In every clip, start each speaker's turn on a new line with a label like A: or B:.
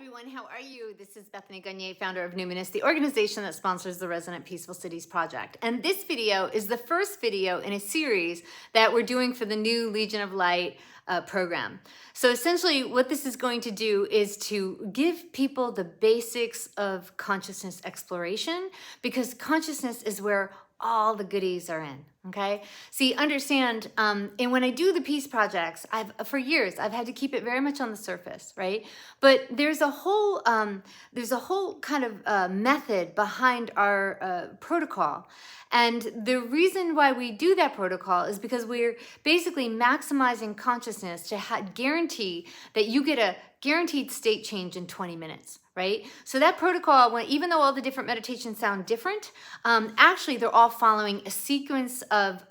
A: Everyone, how are you? This is Bethany Gagne, founder of Numinous, the organization that sponsors the Resonant Peaceful Cities Project. And this video is the first video in a series that we're doing for the new Legion of Light program. So essentially what this is going to do is to give people the basics of consciousness exploration, because consciousness is where all the goodies are in. Okay. See, understand, and when I do the peace projects, for years, I've had to keep it very much on the surface, right? But there's a whole kind of method behind our protocol. And the reason why we do that protocol is because we're basically maximizing consciousness to guarantee that you get a guaranteed state change in 20 minutes. Right? So that protocol, even though all the different meditations sound different, actually they're all following a sequence of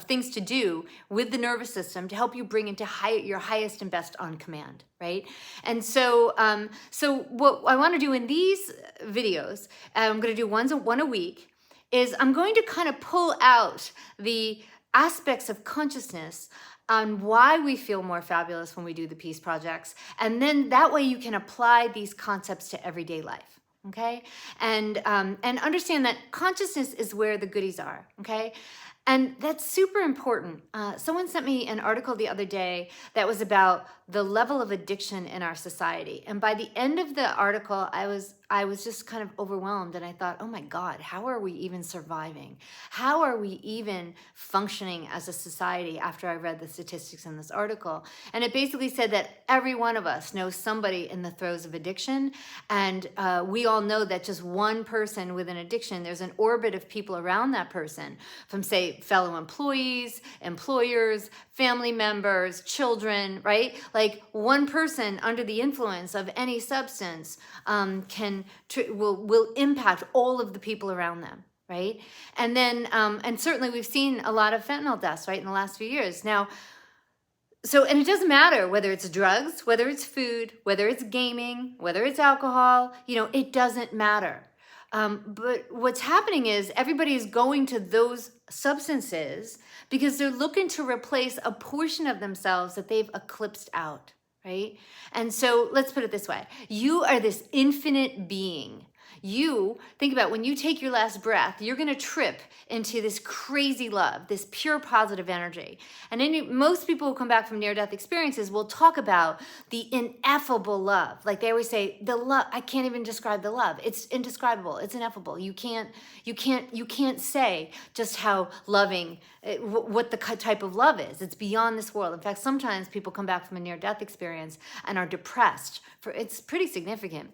A: things to do with the nervous system to help you bring into your highest and best on command, right? And so, so what I want to do in these videos, I'm going to do one a week, is I'm going to kind of pull out the aspects of consciousness on why we feel more fabulous when we do the peace projects. And then that way you can apply these concepts to everyday life, okay? And understand that consciousness is where the goodies are, okay? And that's super important. Someone sent me an article the other day that was about the level of addiction in our society. And by the end of the article, I was just kind of overwhelmed, and I thought, oh my God, how are we even surviving? How are we even functioning as a society after I read the statistics in this article? And it basically said that every one of us knows somebody in the throes of addiction. And we all know that just one person with an addiction, there's an orbit of people around that person, from say fellow employees, employers, family members, children, right? Like one person under the influence of any substance will impact all of the people around them, right? And then, and certainly we've seen a lot of fentanyl deaths, right, in the last few years. Now, and it doesn't matter whether it's drugs, whether it's food, whether it's gaming, whether it's alcohol, it doesn't matter. But what's happening is everybody is going to those substances because they're looking to replace a portion of themselves that they've eclipsed out, right? And so let's put it this way. You are this infinite being. You, think about when you take your last breath, you're going to trip into this crazy love, this pure positive energy. And most people who come back from near-death experiences will talk about the ineffable love. Like they always say, the love, I can't even describe the love. It's indescribable. It's ineffable. You can't say just how loving, what the type of love is. It's beyond this world. In fact, sometimes people come back from a near-death experience and are depressed. It's pretty significant,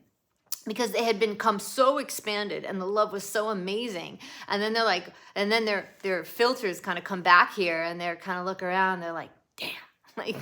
A: because they had become so expanded and the love was so amazing. And then they're like, and then their filters kind of come back here and they're kind of look around, they're like, damn, like,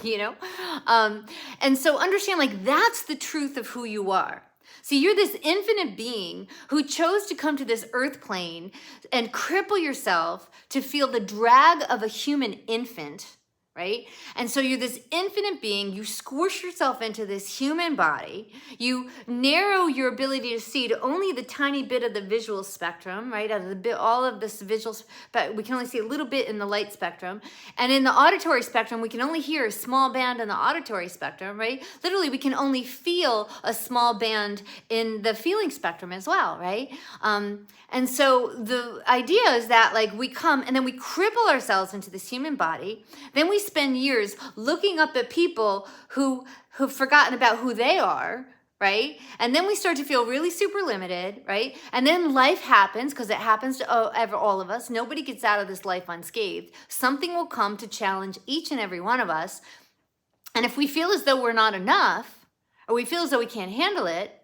A: and so understand, like, that's the truth of who you are. See, you're this infinite being who chose to come to this earth plane and cripple yourself to feel the drag of a human infant, right? And so you're this infinite being, you squish yourself into this human body, you narrow your ability to see to only the tiny bit of the visual spectrum, right? Out of all of this visual, but we can only see a little bit in the light spectrum. And in the auditory spectrum, we can only hear a small band in the auditory spectrum, right? Literally, we can only feel a small band in the feeling spectrum as well, right? And so the idea is that, like, we come and then we cripple ourselves into this human body. Then we spend years looking up at people who've forgotten about who they are, right? And then we start to feel really super limited, right? And then life happens, because it happens to all of us. Nobody gets out of this life unscathed. Something will come to challenge each and every one of us. And if we feel as though we're not enough, or we feel as though we can't handle it,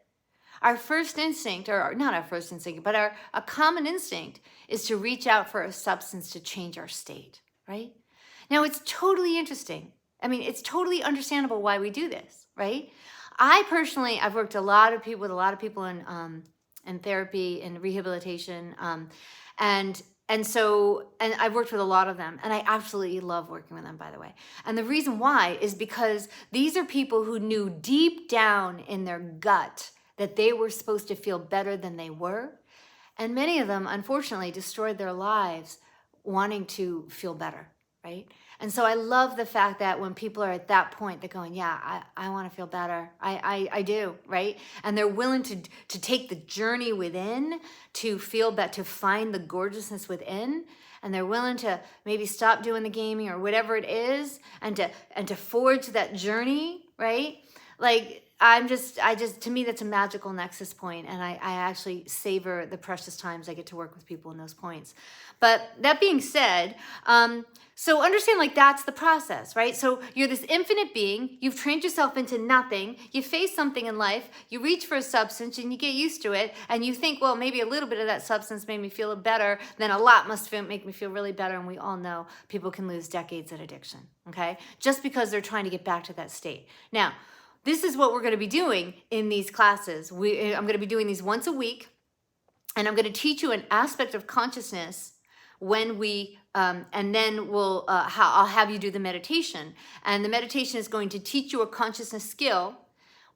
A: our first instinct, or not our first instinct, but a common instinct is to reach out for a substance to change our state, right? Now, it's totally interesting. I mean, it's totally understandable why we do this, right? I've worked with a lot of people in therapy and rehabilitation, and I've worked with a lot of them, and I absolutely love working with them, by the way. And the reason why is because these are people who knew deep down in their gut that they were supposed to feel better than they were. And many of them, unfortunately, destroyed their lives wanting to feel better, right? And so I love the fact that when people are at that point, they're going, yeah, I want to feel better. I do, right? And they're willing to take the journey within to feel better, to find the gorgeousness within. And they're willing to maybe stop doing the gaming or whatever it is, and to forge that journey, right? Like, to me, that's a magical nexus point, and I actually savor the precious times I get to work with people in those points. But that being said, so understand, like, that's the process, right? So you're this infinite being, you've trained yourself into nothing, you face something in life, you reach for a substance and you get used to it, and you think, well, maybe a little bit of that substance made me feel better, then a lot must make me feel really better, and we all know people can lose decades at addiction, okay? Just because they're trying to get back to that state. Now, this is what we're going to be doing in these classes. I'm going to be doing these once a week, and I'm going to teach you an aspect of consciousness when we, and then I'll have you do the meditation. And the meditation is going to teach you a consciousness skill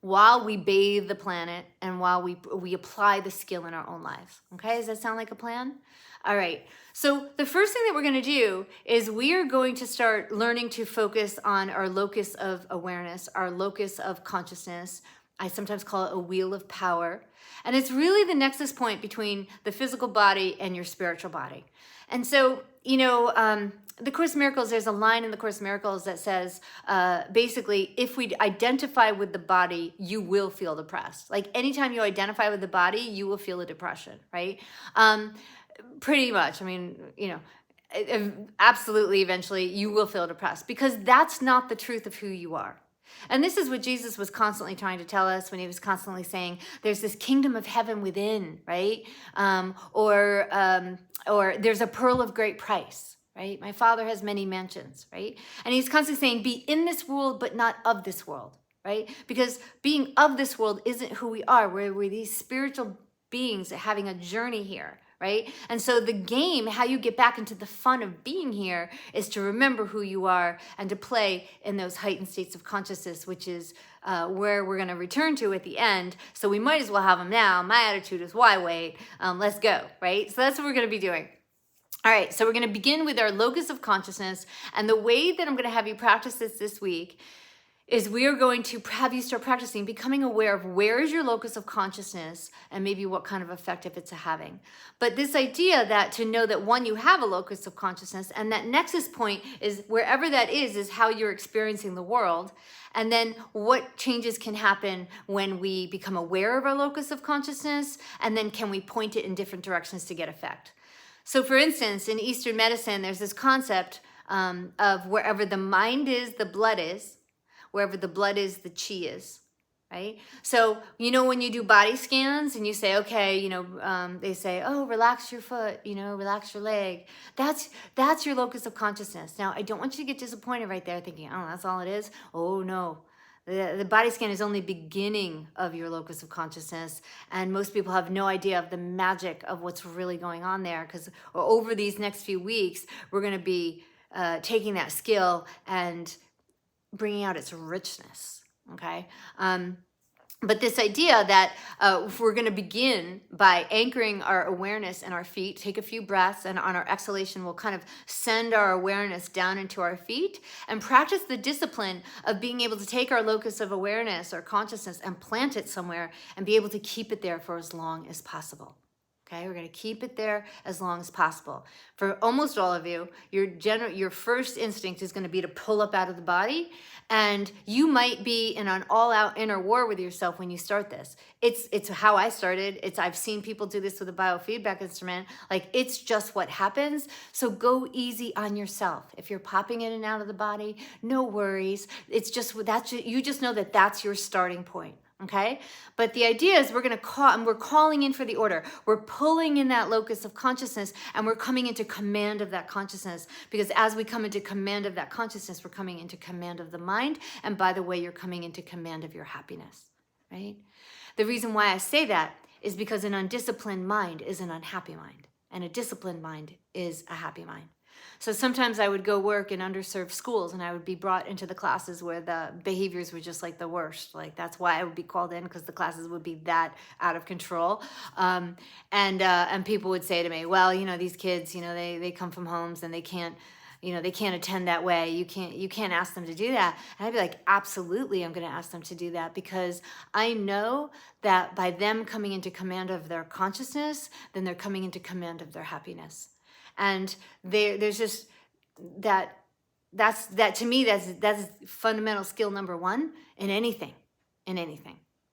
A: while we bathe the planet and while we apply the skill in our own lives. Okay, does that sound like a plan? All right, so the first thing that we're going to do is we are going to start learning to focus on our locus of awareness, our locus of consciousness. I sometimes call it a wheel of power. And it's really the nexus point between the physical body and your spiritual body. And so, the Course in Miracles, there's a line in the Course in Miracles that says, basically, if we identify with the body, you will feel depressed. Like, anytime you identify with the body, you will feel a depression, right? Pretty much. I mean, absolutely, eventually, you will feel depressed, because that's not the truth of who you are. And this is what Jesus was constantly trying to tell us when he was constantly saying, there's this kingdom of heaven within, right? Or there's a pearl of great price, right? My Father has many mansions, right? And he's constantly saying, be in this world, but not of this world, right? Because being of this world isn't who we are. We're these spiritual beings having a journey here, right? And so the game, how you get back into the fun of being here, is to remember who you are and to play in those heightened states of consciousness, which is where we're going to return to at the end. So we might as well have them now. My attitude is, why wait? Let's go, right? So that's what we're going to be doing. All right, so we're going to begin with our locus of consciousness. And the way that I'm going to have you practice this week is we are going to have you start practicing becoming aware of where is your locus of consciousness and maybe what kind of effect if it's having. But this idea that to know that, one, you have a locus of consciousness, and that nexus point is wherever that is how you're experiencing the world. And then what changes can happen when we become aware of our locus of consciousness, and then can we point it in different directions to get effect. So for instance, in Eastern medicine, there's this concept of wherever the mind is, the blood is. Wherever the blood is, the chi is, right? So, when you do body scans and you say, okay, they say, oh, relax your foot, relax your leg. That's your locus of consciousness. Now, I don't want you to get disappointed right there thinking, oh, that's all it is. Oh, no. The body scan is only beginning of your locus of consciousness, and most people have no idea of the magic of what's really going on there, because over these next few weeks, we're going to be taking that skill and bringing out its richness, okay? But this idea that we're going to begin by anchoring our awareness in our feet, take a few breaths, and on our exhalation, we'll kind of send our awareness down into our feet and practice the discipline of being able to take our locus of awareness or consciousness and plant it somewhere and be able to keep it there for as long as possible. Okay, we're going to keep it there as long as possible. For almost all of you, your first instinct is going to be to pull up out of the body, and you might be in an all-out inner war with yourself when you start this. It's how I started. I've seen people do this with a biofeedback instrument. Like, it's just what happens. So go easy on yourself. If you're popping in and out of the body, no worries. You just know that that's your starting point. Okay, but the idea is we're calling in for the order. We're pulling in that locus of consciousness, and we're coming into command of that consciousness, because as we come into command of that consciousness, we're coming into command of the mind. And by the way, you're coming into command of your happiness, right? The reason why I say that is because an undisciplined mind is an unhappy mind, and a disciplined mind is a happy mind. So sometimes I would go work in underserved schools, and I would be brought into the classes where the behaviors were just like the worst. Like, that's why I would be called in, because the classes would be that out of control. And people would say to me, well, these kids, they come from homes and they can't, they can't attend that way. You can't ask them to do that. And I'd be like, absolutely, I'm going to ask them to do that, because I know that by them coming into command of their consciousness, then they're coming into command of their happiness. And there's just that to me, that's fundamental skill number one in anything,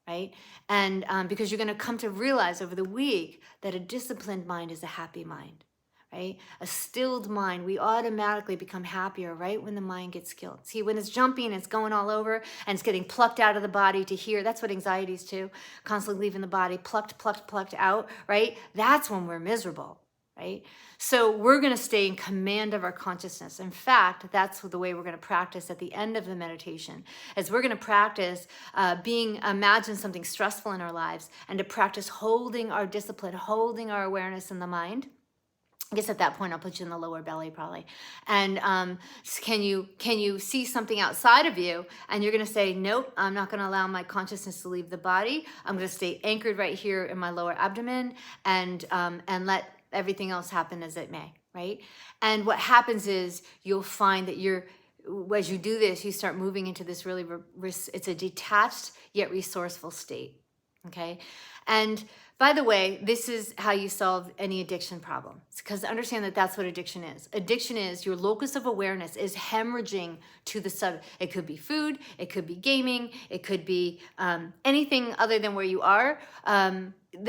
A: right? And because you're going to come to realize over the week that a disciplined mind is a happy mind, right? A stilled mind, we automatically become happier right when the mind gets stilled. See, when it's jumping, it's going all over, and it's getting plucked out of the body to here. That's what anxiety is too, constantly leaving the body, plucked out, right? That's when we're miserable, right? So we're going to stay in command of our consciousness. In fact, that's the way we're going to practice at the end of the meditation, is we're going to practice imagine something stressful in our lives, and to practice holding our discipline, holding our awareness in the mind. I guess at that point, I'll put you in the lower belly probably. And can you see something outside of you? And you're going to say, nope, I'm not going to allow my consciousness to leave the body. I'm going to stay anchored right here in my lower abdomen, and let everything else happen as it may, right? And what happens is you'll find that as you do this, you start moving into this really, it's a detached yet resourceful state, okay? And by the way, this is how you solve any addiction problem. Because understand that that's what addiction is. Addiction is your locus of awareness is hemorrhaging to the sub. It could be food, it could be gaming, it could be anything other than where you are.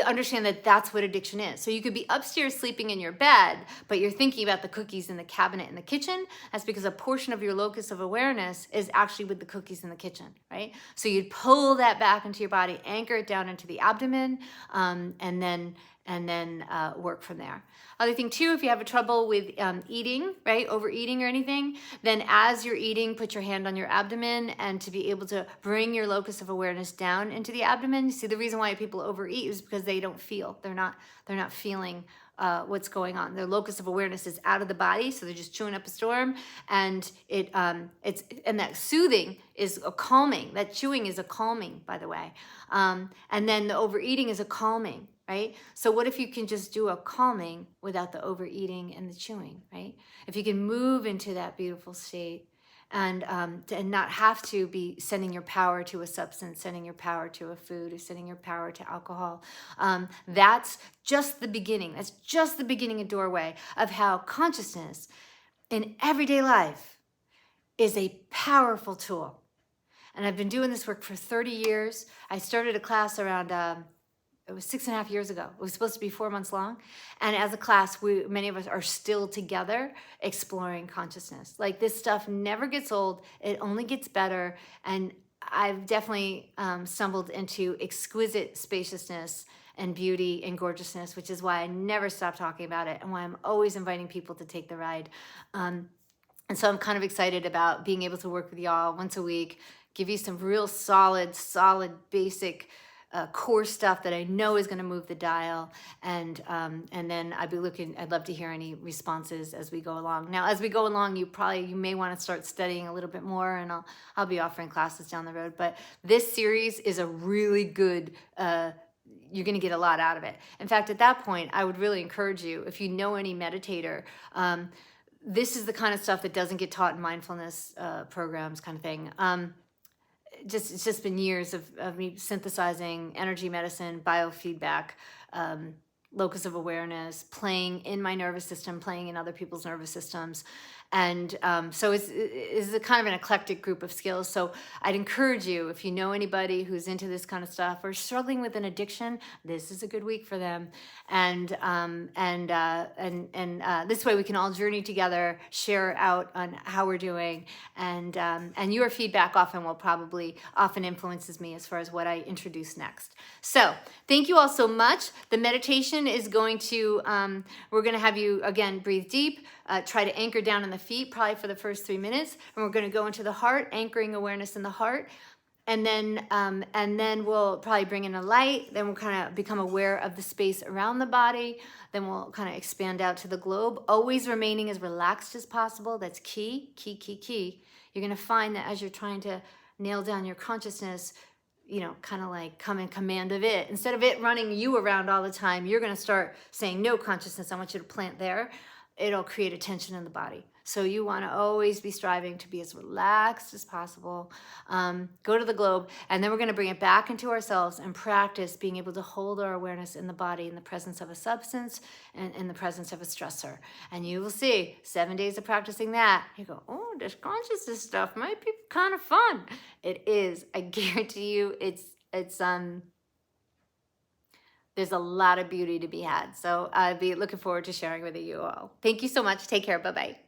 A: Understand that that's what addiction is. So you could be upstairs sleeping in your bed, but you're thinking about the cookies in the cabinet in the kitchen. That's because a portion of your locus of awareness is actually with the cookies in the kitchen, right? So you'd pull that back into your body, anchor it down into the abdomen, and then work from there. Other thing too, if you have a trouble with eating, right, overeating or anything, then as you're eating, put your hand on your abdomen, and to be able to bring your locus of awareness down into the abdomen. See, the reason why people overeat is because they don't feel, they're not feeling what's going on. Their locus of awareness is out of the body, so they're just chewing up a storm, and and that soothing is a calming. That chewing is a calming, by the way, and then the overeating is a calming. Right? So what if you can just do a calming without the overeating and the chewing, right? If you can move into that beautiful state and not have to be sending your power to a substance, sending your power to a food, or sending your power to alcohol, that's just the beginning. That's just the beginning, a doorway of how consciousness in everyday life is a powerful tool. And I've been doing this work for 30 years. I started a class around... it was 6.5 years ago. It was supposed to be 4 months long. And as a class, many of us are still together exploring consciousness. Like, this stuff never gets old. It only gets better. And I've definitely stumbled into exquisite spaciousness and beauty and gorgeousness, which is why I never stop talking about it, and why I'm always inviting people to take the ride. And so I'm kind of excited about being able to work with y'all once a week, give you some real solid, basic core stuff that I know is going to move the dial, and then I'd love to hear any responses as we go along. Now, as we go along, you may want to start studying a little bit more, and I'll be offering classes down the road. But this series is a really good. You're going to get a lot out of it. In fact, at that point, I would really encourage you, if you know any meditator. This is the kind of stuff that doesn't get taught in mindfulness programs, kind of thing. It's just been years of me synthesizing energy medicine, biofeedback, locus of awareness, playing in my nervous system, playing in other people's nervous systems. And so it's a kind of an eclectic group of skills. So I'd encourage you, if you know anybody who's into this kind of stuff or struggling with an addiction, this is a good week for them. And this way we can all journey together, share out on how we're doing, and your feedback often influences me as far as what I introduce next. So thank you all so much. The meditation is going to we're going to have you again breathe deep. Try to anchor down in the feet, probably for the first 3 minutes. And we're going to go into the heart, anchoring awareness in the heart. And then we'll probably bring in a light. Then we'll kind of become aware of the space around the body. Then we'll kind of expand out to the globe, always remaining as relaxed as possible. That's key. You're going to find that as you're trying to nail down your consciousness, kind of like come in command of it. Instead of it running you around all the time, you're going to start saying, no, consciousness, I want you to plant there. it'll create a tension in the body. So you want to always be striving to be as relaxed as possible. Go to the globe, and then we're going to bring it back into ourselves and practice being able to hold our awareness in the body in the presence of a substance and in the presence of a stressor. And you will see 7 days of practicing that. You go, oh, this consciousness stuff might be kind of fun. It is. I guarantee you, it's there's a lot of beauty to be had. So I'll be looking forward to sharing with you all. Thank you so much. Take care. Bye-bye.